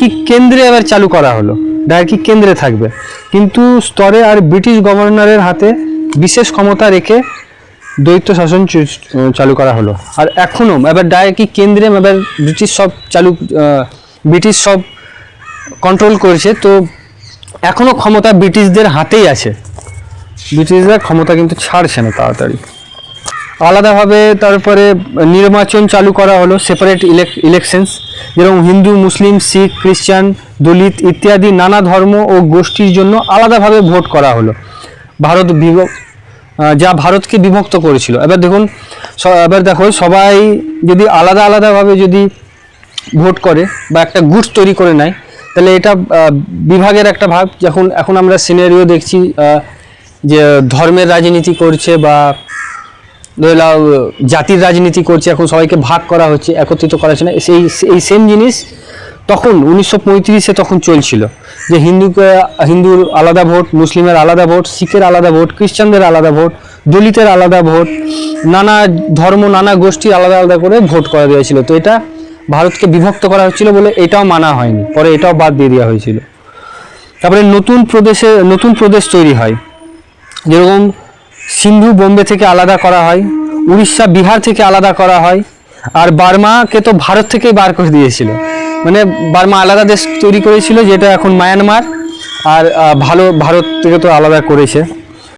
Dyarchy কেন্দ্রে এবার চালু করা হলো, ডায়ার্কি কেন্দ্রে থাকবে, কিন্তু স্তরে আর ব্রিটিশ গভর্নরের হাতে বিশেষ ক্ষমতা রেখে দ্বৈত শাসন চালু করা হলো। আর এখনও এবার ডায়ার্কি কেন্দ্রে এবার ব্রিটিশ সব কন্ট্রোল করেছে, তো এখনও ক্ষমতা ব্রিটিশদের হাতেই আছে, ব্রিটিশরা ক্ষমতা কিন্তু ছাড়ছে না তাড়াতাড়ি। আলাদাভাবে তারপরে নির্বাচন চালু করা হলো, সেপারেট ইলেকশনস, যেরকম হিন্দু, মুসলিম, শিখ, খ্রিস্টান, দলিত ইত্যাদি নানা ধর্ম ও গোষ্ঠীর জন্য আলাদাভাবে ভোট করা হলো। যা ভারতকে বিভক্ত করেছিল। এবার দেখো সবাই যদি আলাদা আলাদাভাবে যদি ভোট করে বা একটা গুট তৈরি করে নেয়, তাহলে এটা বিভাগের একটা ভাগ। এখন আমরা সিনারিও দেখছি যে ধর্মের রাজনীতি করছে বা ধরে নাও জাতির রাজনীতি করছে, এখন সবাইকে ভাগ করা হচ্ছে, একত্রিত করা হচ্ছে না। এই সেম জিনিস তখন 1935-এ তখন চলছিল, যে হিন্দুর আলাদা ভোট, মুসলিমের আলাদা ভোট, শিখের আলাদা ভোট, খ্রিস্টানদের আলাদা ভোট, দলিতের আলাদা ভোট, নানা ধর্ম নানা গোষ্ঠী আলাদা আলাদা করে ভোট করা দিয়েছিল। তো এটা ভারতকে বিভক্ত করা হচ্ছিল বলে এটাও মানা হয়নি, পরে এটাও বাদ দিয়ে দেওয়া হয়েছিল। তারপরে নতুন প্রদেশ তৈরি হয়, যেরকম সিন্ধু বোম্বে থেকে আলাদা করা হয়, উড়িষ্যা বিহার থেকে আলাদা করা হয়, আর বার্মাকে তো ভারত থেকেই বার করে দিয়েছিল, মানে বার্মা আলাদা দেশ তৈরি করেছিল, যেটা এখন মায়ানমার, আর ভারত থেকে তো আলাদা করেছে।